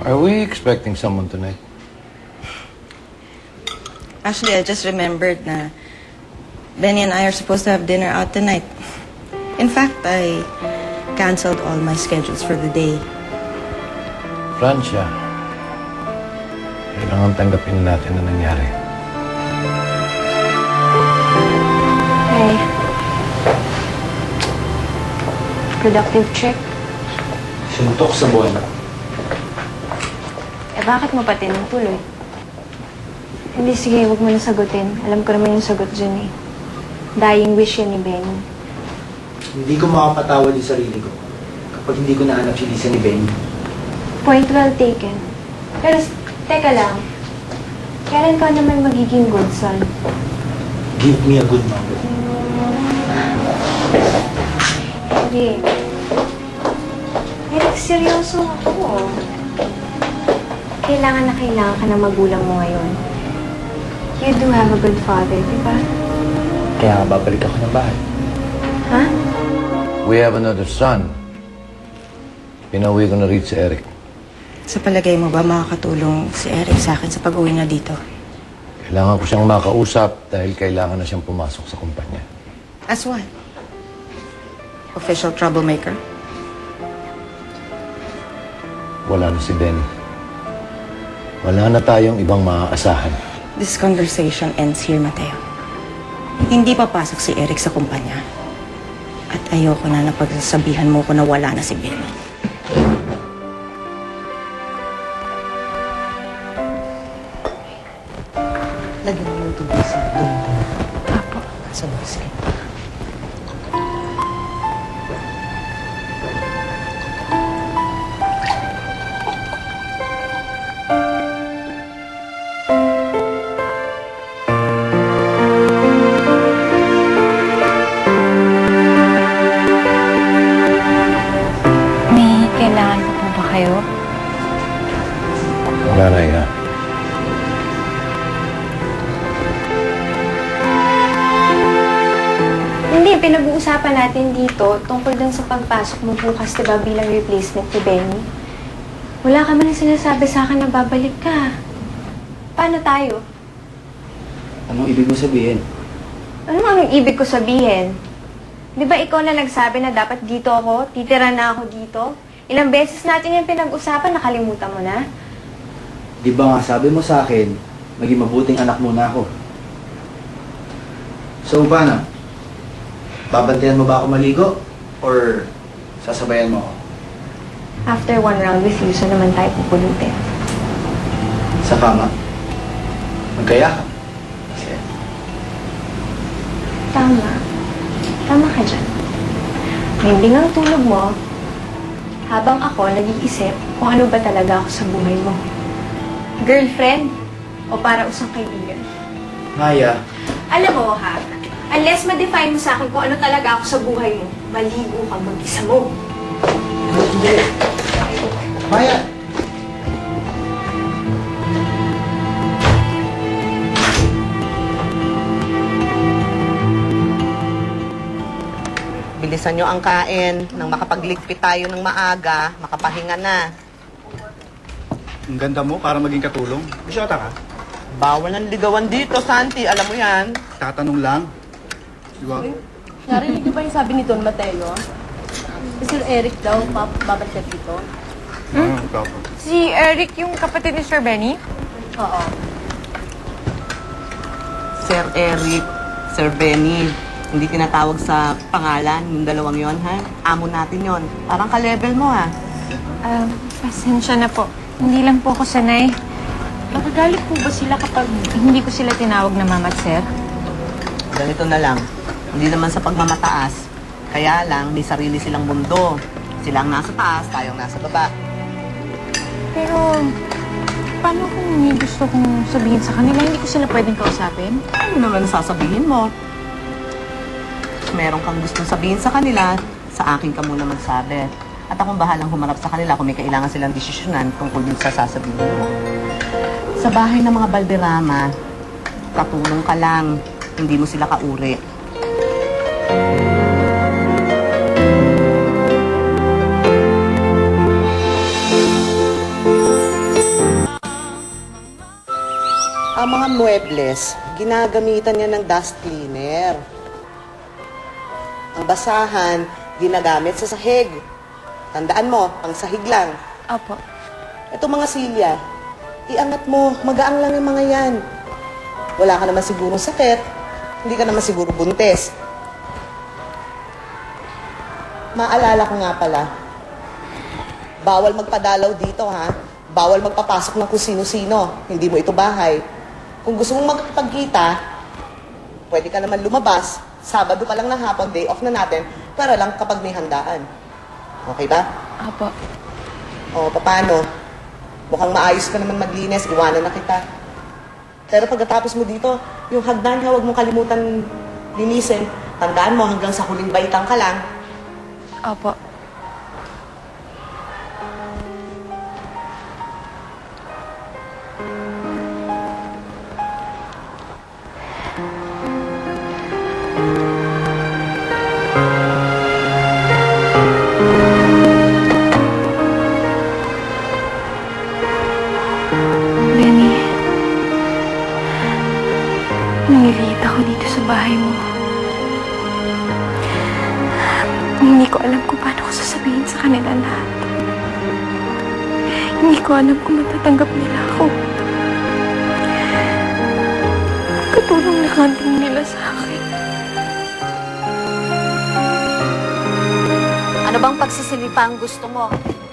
Are we expecting someone tonight? Actually, I just remembered na Benny and I are supposed to have dinner out tonight. In fact, I canceled all my schedules for the day. Francia, kailangan tanggapin natin na nangyari. Hey. Productive trip? Suntok sa buwan. Eh, bakit mo pa tinutuloy? Hindi, sige, huwag mo na sagutin. Alam ko naman yung sagot dyan eh. Dying wish yan ni Benny. Hindi ko makapatawad yung sarili ko kapag hindi ko nahanap si Lisa ni Benny. Point well taken. Pero, teka lang. Kailan ka naman magiging good son? Give me a good mom. Hindi. Eric, seryoso ako. Kailangan na kailangan ka ng magulang mo ngayon. You do have a good father, di ba? Kaya nga babalik ako ng bahay. Ha? We have another son. Pinauwi ko na rin si Eric. Sa palagay mo ba makakatulong si Eric sa akin sa pag-uwi niya dito? Kailangan ko siyang makausap dahil kailangan na siyang pumasok sa kumpanya. As what? Official troublemaker? Wala na si Benny. Wala na tayong ibang maaasahan. This conversation ends here, Mateo. Hindi papasok si Eric sa kumpanya. At ayoko na napagsasabihan mo ko na wala na si Benny. Lagyan mo yung tubig sa doon. Apo. Sa basket. May kailangan pa po ba kayo? Wala na iya. Hindi, pinag-uusapan natin dito tungkol dun sa pagpasok mo bukas, diba, bilang replacement ni Benny. Wala ka man sinasabi sa akin na babalik ka. Paano tayo? Anong ibig mo sabihin? Anong ibig ko sabihin? Di ba ikaw na nagsabi na dapat dito ako, titira na ako dito? Ilang beses natin yung pinag-usapan, nakalimutan mo na? Di ba nga sabi mo sa akin, maging mabuting anak muna ako. So, paano? Babantayan mo ba ako maligo? Or sasabayan mo ako? After one round with you, saan naman tayo pupulutin? Sa kama? Magkaya ka? Kasi Tama. Tama ka dyan. Hindi nga ang tulog mo, habang ako nag-iisip kung ano ba talaga ako sa buhay mo. Girlfriend o para usang kaibigan? Maya, Alam mo, ha? Unless ma-define mo sa akin kung ano talaga ako sa buhay mo, maligo ka mag-isa mo. hindi. Maya! Bilisan nyo ang kain nang makapagligpit tayo ng maaga, makapahinga na. Ang ganda mo para maging katulong. Bisyota ka. Bawal ng ligawan dito, Santi. Alam mo yan. Tatanong lang. Di ba? Narinig niyo ba yung sabi ni Don Mateo? Si Sir Eric daw, babalik dito. Ikaw po. Si Eric yung kapatid ni Sir Benny? Oo. Sir Eric, Sir Benny. Hindi tinatawag sa pangalan, yung dalawang yon, ha? Amo natin yon. Parang ka-level mo, ha? Pasensya na po. Hindi lang po ako sanay. Nakagalit po ba sila kapag hindi ko sila tinawag na mama at sir? Ganito na lang. Hindi naman sa pagmamataas. Kaya lang, may sarili silang mundo. Sila ang nasa taas, tayong nasa baba. Pero, paano kung may gusto kong sabihin sa kanila, hindi ko sila pwedeng kausapin? Ano naman sasabihin mo? Meron kang gustong sabihin sa kanila, sa akin ka muna magsabi. At akong bahalang humarap sa kanila kung may kailangan silang desisyonan tungkol din sa sasabihin mo. Sa bahay ng mga Balderrama, katulong ka lang, hindi mo sila kauri. Ang mga muebles, ginagamitan niya ng dust cleaner. Ang basahan, ginagamit sa sahig. Tandaan mo, ang sahig lang. Opo. Ito mga silya, iangat mo, magaang lang yung mga yan. Wala ka naman sigurong sakit, hindi ka naman siguro buntis. Maalala ko nga pala, bawal magpadalaw dito ha, bawal magpapasok ng kung sino-sino, hindi mo ito bahay. Kung gusto mong magpagkita, pwede ka naman lumabas, Sabado pa lang ng hapon, day off na natin, para lang kapag may handaan. Okay ba? Opo. O, paano? Mukhang maayos ka naman maglinis, iwanan na kita. Pero pagkatapos mo dito, yung hagdan ka, huwag mong kalimutan linisin. Tandaan mo, hanggang sa huling baitang ka lang. Opo. Benny, nangiliit ako dito sa bahay mo. Hindi ko alam kung paano ko sasabihin sa kanila lahat. Hindi ko alam kung matatanggap nila ako. Katulong na kanting nila sa akin. Ano bang pagsisilipa ang gusto mo?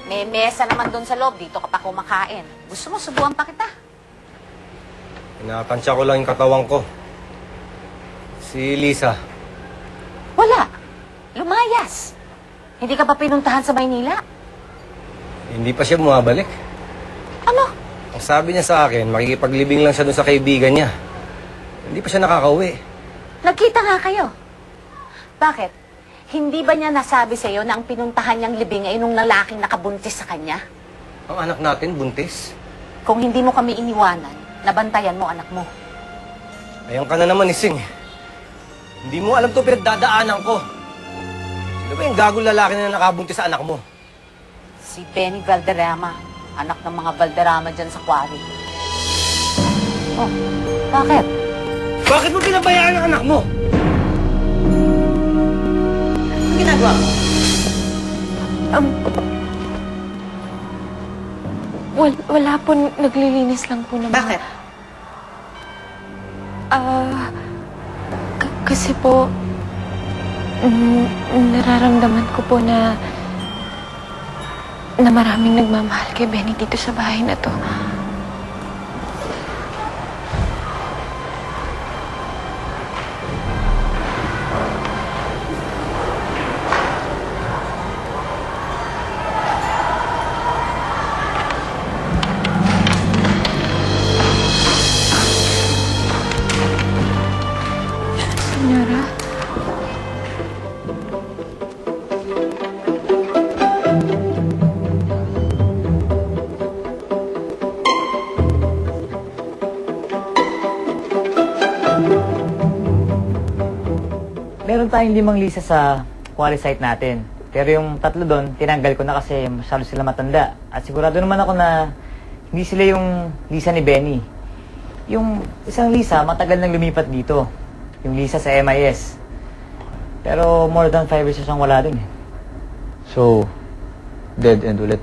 May mesa naman doon sa loob. Dito ka pa kumakain. Gusto mo, subuan pa kita. Inatansya ko lang yung katawan ko. Si Lisa. Wala. Lumayas. Hindi ka pa pinuntahan sa Maynila? Hindi pa siya bumabalik. Ano? Ang sabi niya sa akin, makikipaglibing lang siya doon sa kaibigan niya. Hindi pa siya nakakauwi. Nagkita nga kayo. Bakit? Hindi ba niya nasabi sa'yo na ang pinuntahan niyang libing ay nung lalaking nakabuntis sa kanya? Ang anak natin, buntis. Kung hindi mo kami iniwanan, nabantayan mo anak mo. Ayan ka na naman, Ising. Hindi mo alam to pinagdadaanan ko. Sino ba yung gagong lalaki na nakabuntis sa anak mo? Si Benny Valderrama, anak ng mga Valderrama dyan sa quarry. Oh, bakit? Bakit mo pinabayaan ang anak mo? Anong ginagawa mo? Wala po, naglilinis lang po naman. Bakit? Kasi po, nararamdaman ko po na maraming nagmamahal kay Benny dito sa bahay na to. Senyora? Meron tayong 5 Lisa sa quarry site natin. Pero yung 3 doon, tinanggal ko na kasi masyado sila matanda. At sigurado naman ako na hindi sila yung Lisa ni Benny. Yung isang Lisa, matagal nang lumipat dito. Yung Lisa sa MIS. Pero more than 5 years siyang wala dun eh. So, dead end ulit.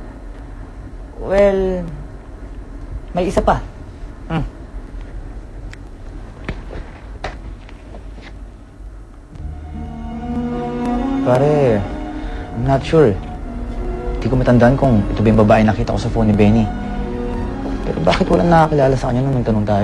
Well, may isa pa. Pare, I'm not sure. Hindi ko matandaan kung ito ba yung babae nakita ko sa phone ni Benny. Pero bakit walang nakakilala sa kanya nung nagtanong tayo?